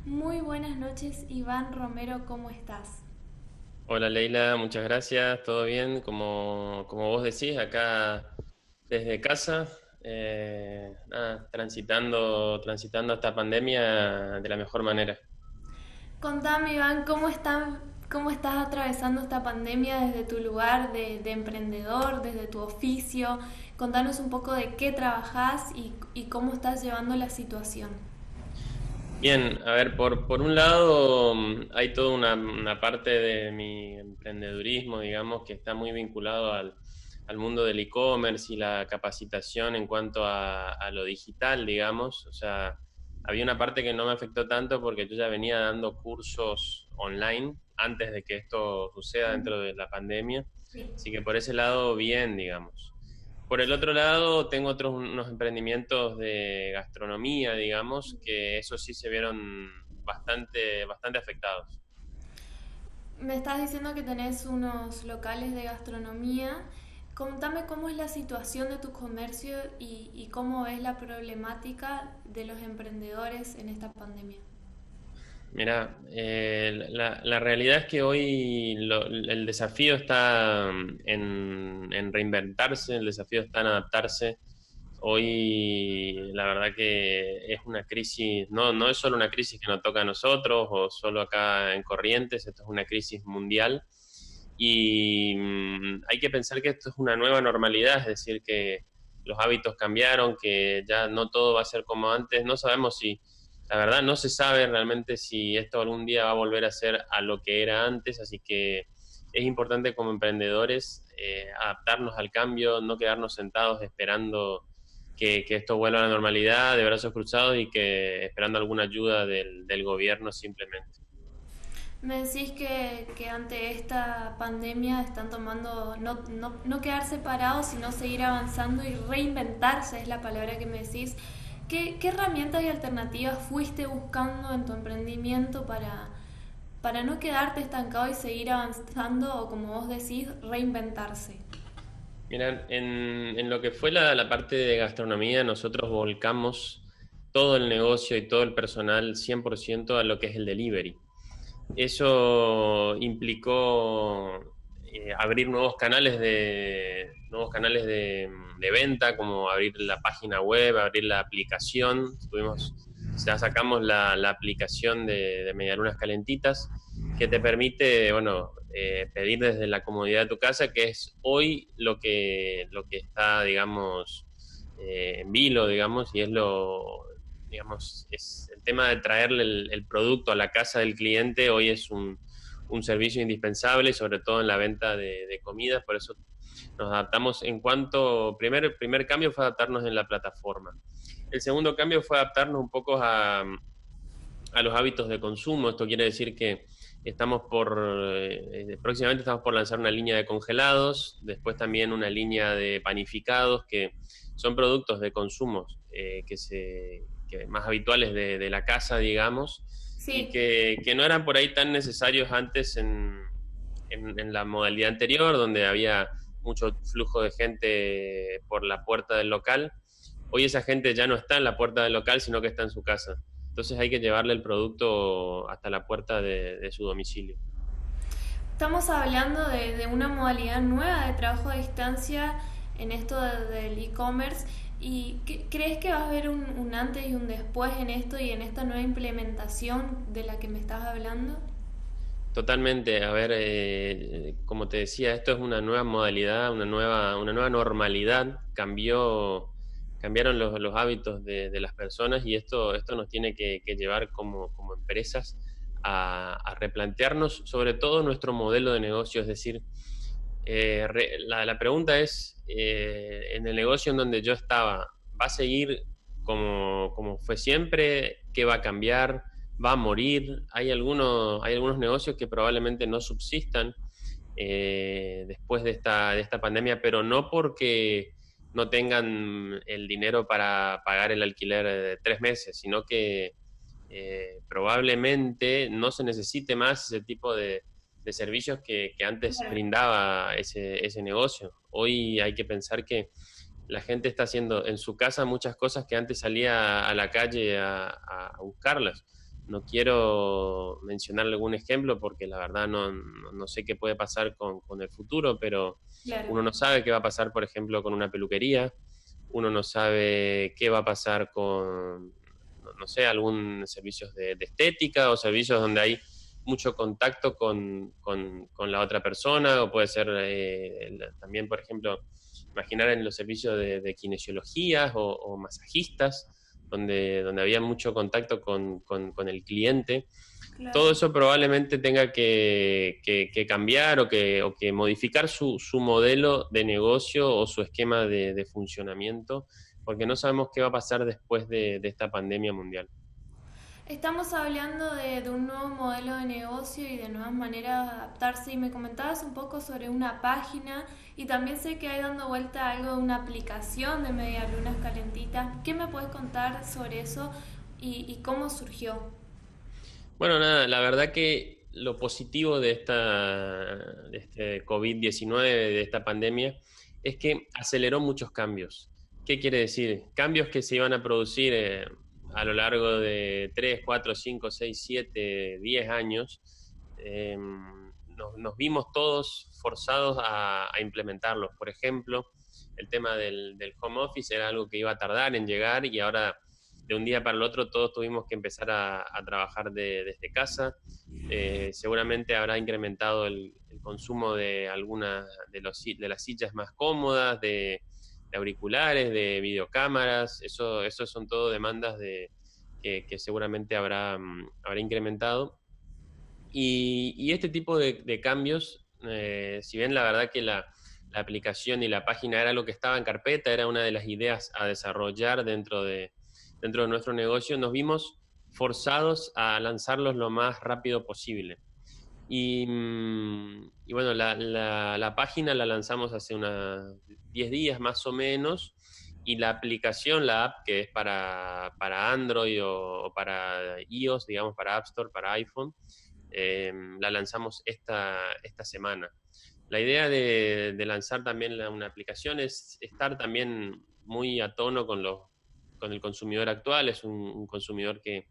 Muy buenas noches, Iván Romero, ¿cómo estás? Hola Leila, muchas gracias, todo bien, como vos decís, acá desde casa, nada, transitando esta pandemia de la mejor manera. Contame, Iván, cómo estás atravesando esta pandemia desde tu lugar de emprendedor, desde tu oficio. Contanos un poco de qué trabajás y cómo estás llevando la situación. Bien, a ver, por un lado hay toda una parte de mi emprendedurismo, digamos, que está muy vinculado al mundo del e-commerce y la capacitación en cuanto a lo digital, digamos. O sea, había una parte que no me afectó tanto porque yo ya venía dando cursos online antes de que esto suceda dentro de la pandemia. Sí. Así que por ese lado, bien, digamos. Por el otro lado, tengo otros unos emprendimientos de gastronomía, digamos, que eso sí se vieron bastante afectados. Me estás diciendo que tenés unos locales de gastronomía. Contame cómo es la situación de tu comercio y cómo ves la problemática de los emprendedores en esta pandemia. Mira, la realidad es que hoy el desafío está en reinventarse, el desafío está en adaptarse. Hoy la verdad que es una crisis, no es solo una crisis que nos toca a nosotros o solo acá en Corrientes, esto es una crisis mundial y hay que pensar que esto es una nueva normalidad, es decir, que los hábitos cambiaron, que ya no todo va a ser como antes, no sabemos si, la verdad no se sabe realmente si esto algún día va a volver a ser a lo que era antes, así que es importante como emprendedores adaptarnos al cambio, no quedarnos sentados esperando que esto vuelva a la normalidad de brazos cruzados y que esperando alguna ayuda del gobierno simplemente. Me decís que ante esta pandemia están tomando, no quedarse parados, sino seguir avanzando y reinventarse, es la palabra que me decís. ¿Qué herramientas y alternativas fuiste buscando en tu emprendimiento para no quedarte estancado y seguir avanzando o, como vos decís, reinventarse? Mira, en lo que fue la parte de gastronomía, nosotros volcamos todo el negocio y todo el personal 100% a lo que es el delivery. Eso implicó abrir nuevos canales de venta, como abrir la página web, abrir la aplicación. Ya sacamos la aplicación de Medialunas Calentitas, que te permite, bueno, pedir desde la comodidad de tu casa, que es hoy lo que está, digamos, en vilo, digamos, y digamos, es el tema de traerle el producto a la casa del cliente, hoy es un servicio indispensable, sobre todo en la venta de comidas, por eso nos adaptamos primer cambio fue adaptarnos en la plataforma. El segundo cambio fue adaptarnos un poco a los hábitos de consumo. Esto quiere decir que próximamente estamos por lanzar una línea de congelados, después también una línea de panificados, que son productos de consumo que más habituales de la casa, digamos, y Sí. que no eran por ahí tan necesarios antes en la modalidad anterior, donde había mucho flujo de gente por la puerta del local. Hoy esa gente ya no está en la puerta del local, sino que está en su casa. Entonces hay que llevarle el producto hasta la puerta de su domicilio. Estamos hablando de una modalidad nueva de trabajo a distancia en esto del e-commerce. ¿Y crees que va a haber un antes y un después en esto y en esta nueva implementación de la que me estás hablando? Totalmente. A ver, como te decía, esto es una nueva modalidad, una nueva normalidad. Cambiaron los hábitos de las personas y esto nos tiene que llevar como empresas a replantearnos sobre todo nuestro modelo de negocio. Es decir, la pregunta es, en el negocio en donde yo estaba, ¿va a seguir como fue siempre? ¿Qué va a cambiar? ¿Va a morir? Hay algunos negocios que probablemente no subsistan después de esta pandemia, pero no porque no tengan el dinero para pagar el alquiler de 3 meses, sino que probablemente no se necesite más ese tipo de servicios que antes brindaba ese negocio. Hoy hay que pensar que la gente está haciendo en su casa muchas cosas que antes salía a la calle a buscarlas. No quiero mencionar algún ejemplo porque la verdad no sé qué puede pasar con el futuro, pero Claro. uno no sabe qué va a pasar, por ejemplo, con una peluquería, uno no sabe qué va a pasar con, no sé, algún servicios de estética o servicios donde hay mucho contacto con la otra persona, o puede ser también, por ejemplo, imaginar en los servicios de kinesiologías o masajistas, donde había mucho contacto con el cliente. Claro. Todo eso probablemente tenga que cambiar o que modificar su modelo de negocio o su esquema de funcionamiento, porque no sabemos qué va a pasar después de esta pandemia mundial. Estamos hablando de un nuevo modelo de negocio y de nuevas maneras de adaptarse y me comentabas un poco sobre una página y también sé que hay dando vuelta algo de una aplicación de medialunas calentitas. ¿Qué me puedes contar sobre eso y cómo surgió? Bueno, nada, la verdad que lo positivo de este COVID-19, de esta pandemia, es que aceleró muchos cambios. ¿Qué quiere decir? Cambios que se iban a producir a lo largo de 3, 4, 5, 6, 7, 10 años. Nos vimos todos forzados a implementarlos. Por ejemplo, el tema del home office era algo que iba a tardar en llegar y ahora de un día para el otro todos tuvimos que empezar a trabajar desde casa. Seguramente habrá incrementado el consumo de algunas de las sillas más cómodas, de auriculares, de videocámaras. Eso son todo demandas que seguramente habrá incrementado. Y este tipo de cambios, si bien la verdad que la aplicación y la página era lo que estaba en carpeta, era una de las ideas a desarrollar dentro de nuestro negocio, nos vimos forzados a lanzarlos lo más rápido posible. Y bueno, la página la lanzamos hace unos 10 días más o menos, y la aplicación, la app que es para Android o para iOS, digamos, para App Store, para iPhone, la lanzamos esta semana. La idea de lanzar también una aplicación es estar también muy a tono con el consumidor actual. Es un consumidor que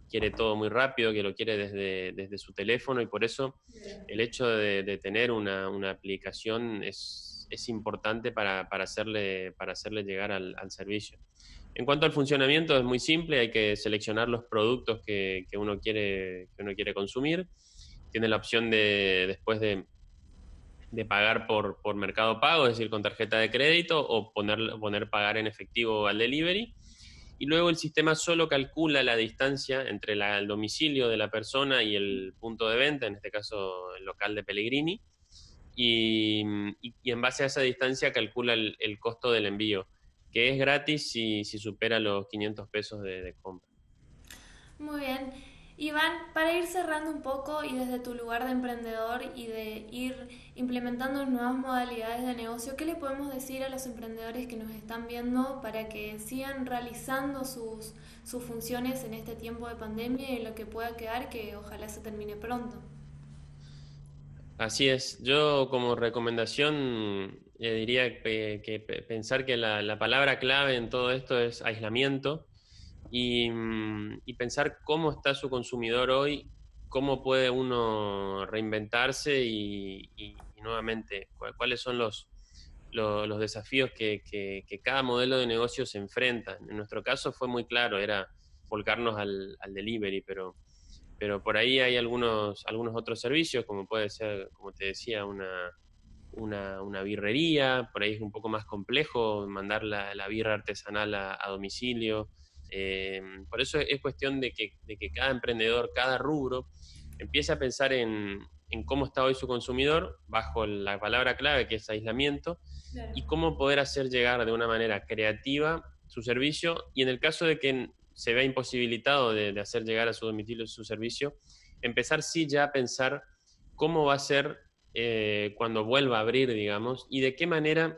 quiere todo muy rápido, que lo quiere desde su teléfono, y por eso el hecho de tener una aplicación es importante para hacerle llegar al servicio. En cuanto al funcionamiento, es muy simple. Hay que seleccionar los productos que uno quiere consumir. Tiene la opción después de pagar por Mercado Pago, es decir, con tarjeta de crédito, o poner pagar en efectivo al delivery. Y luego el sistema solo calcula la distancia entre el domicilio de la persona y el punto de venta, en este caso el local de Pellegrini, y en base a esa distancia calcula el costo del envío, que es gratis si supera los 500 pesos de compra. Muy bien. Iván, para ir cerrando un poco y desde tu lugar de emprendedor y de ir implementando nuevas modalidades de negocio, ¿qué le podemos decir a los emprendedores que nos están viendo para que sigan realizando sus funciones en este tiempo de pandemia y en lo que pueda quedar, que ojalá se termine pronto? Así es. Yo como recomendación diría que pensar que la palabra clave en todo esto es aislamiento, y pensar cómo está su consumidor hoy, cómo puede uno reinventarse y nuevamente cuáles son los desafíos que cada modelo de negocio se enfrenta. En nuestro caso fue muy claro, era volcarnos al delivery, pero por ahí hay algunos otros servicios, como puede ser, como te decía, una birrería. Por ahí es un poco más complejo mandar la birra artesanal a domicilio. Por eso es cuestión de que cada emprendedor, cada rubro, empiece a pensar en cómo está hoy su consumidor, bajo la palabra clave que es aislamiento, Claro. y cómo poder hacer llegar de una manera creativa su servicio, y en el caso de que se vea imposibilitado de hacer llegar a su domicilio su servicio, empezar sí ya a pensar cómo va a ser cuando vuelva a abrir, digamos, y de qué manera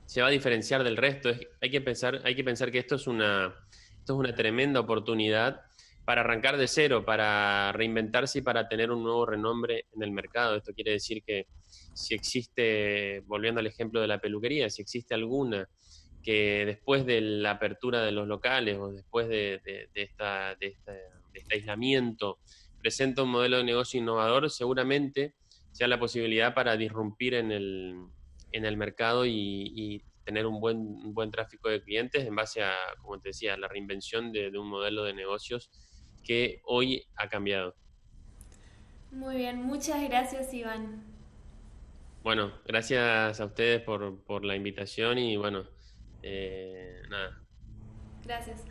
se va a diferenciar del resto. Hay que pensar que esto es una tremenda oportunidad para arrancar de cero, para reinventarse y para tener un nuevo renombre en el mercado. Esto quiere decir que si existe, volviendo al ejemplo de la peluquería, si existe alguna que después de la apertura de los locales o después de esta de este aislamiento presenta un modelo de negocio innovador, seguramente sea la posibilidad para disrumpir en el mercado y tener un buen tráfico de clientes en base a, como te decía, la reinvención de un modelo de negocios que hoy ha cambiado. Muy bien, muchas gracias, Iván. Bueno, gracias a ustedes por la invitación y bueno, nada. Gracias.